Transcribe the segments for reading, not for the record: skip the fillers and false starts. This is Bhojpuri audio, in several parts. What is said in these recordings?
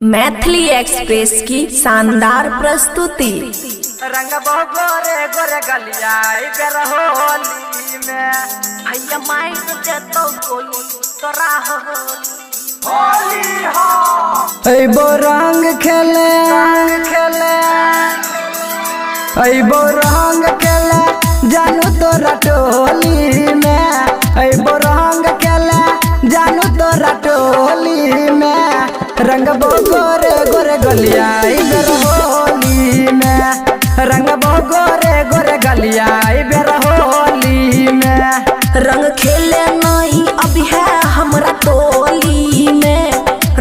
मैथिली एक्सप्रेस की शानदार प्रस्तुति। रंग गोरे गोरे गलिया होली में भैया माई देतो गोली तोरा होली हो रंग खेले रंग खेले जानू तोरा टोली में रंग खेले जानू तोरा टोली में रंग गोरे गोरे गलिया होली में रंग गोरे गोरे गलिया होली में रंग खेले नहीं अभी है हमरा टोली में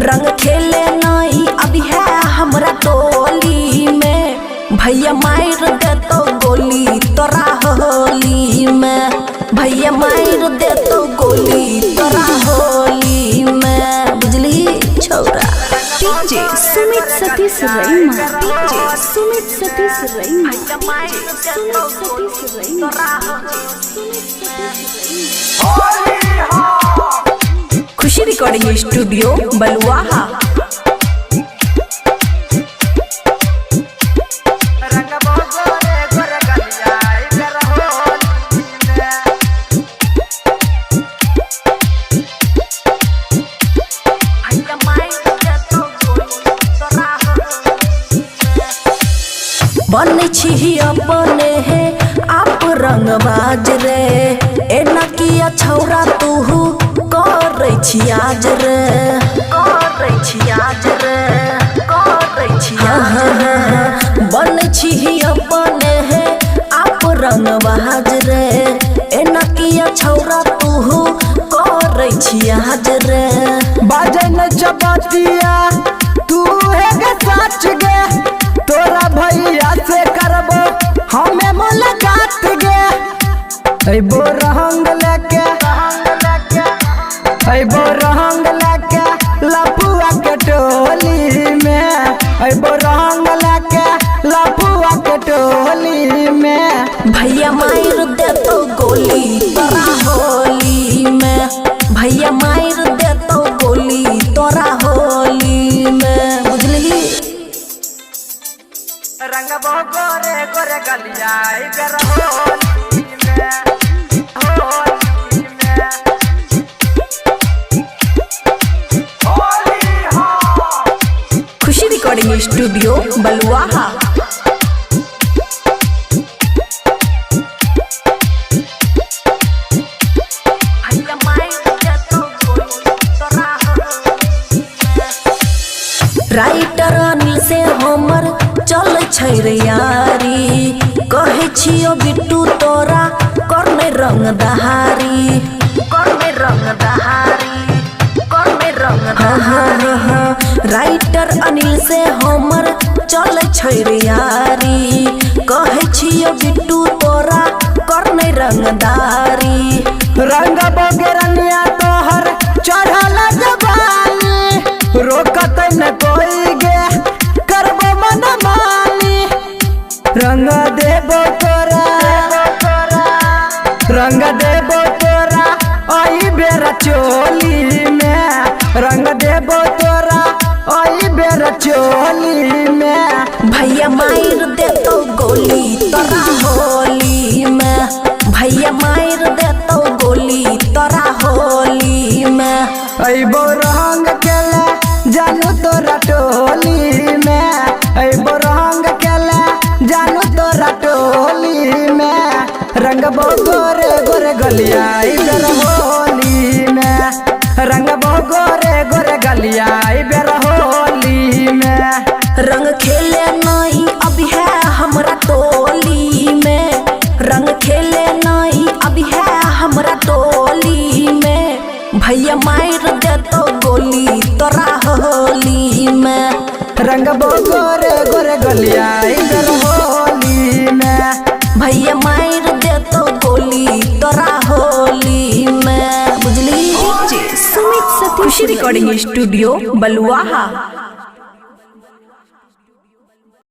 रंग खेले नहीं अभी है हमरा टोली में भैया मार देतो गोली तोरा होली में भैया मार देतो गोली तोरा होली में बुझली छौरा। डीजे सुमित सतीश रईमा डीजे सुमित सतीश रईमा सुमित सतीश रईमा खुशी रिकॉर्डिंग स्टूडियो बलुआहा। बन छी अपने है आप रंगबाज रे एना किया छौरा तू करे छी आज रे बन छी अपने है आप रंगबाज रे एना किया छौरा तू करे छी आज रे बाजन चपतिया तू है के सच गे तोरा भैया से करबो हमें मुलाकात गे अइबो रंग लेके लपुआ के टोली में अइबो रंग लेके लपुआ के टोली में भैया मार देतो गोली तोरा होली में भैया मार देतो गोली तोरा होली में बुझली। रंग गोरे गोरे गलिया होली में खुशी रिकॉर्डिंग स्टूडियो बलुआहा। राइटर अनिल से हमर चल छै रे यारी कहे छियो बिट्टू तोरा करने रंग दहारी राइटर अनिल से हमर चल छै रे यारी कहे छियो बिट्टू तोरा करने रंगदारी रंग बगरनिया तोहर चढ़ल जवानी रोकत न कोई गे करबो मन मानी रंग देबो तोरा आई बेरा चोली में रंग देबो तोरा आई बेरा चोली में भैया मार देतो गोली तोरा होली में भैया मार देतो गोली तोरा होली में अइबो रंग खेले जानू तोरा टोली में अइबो रंग खेले जानू तोरा टोली में रंग गोरे गोरे गलिया होली में रंग गोरे गोरे गलिया होली में रंग खेले नहीं अभी है हमरा टोली में रंग खेले नहीं अभी है हमरा टोली में भैया मार देतो गोली तोरा होली में रंग गोरे गोरे गलिया होली में भैया मार देतो गोली तोरा होली में बुझली। सुमित सतीश खुशी रिकॉर्डिंग स्टूडियो बलुआहा।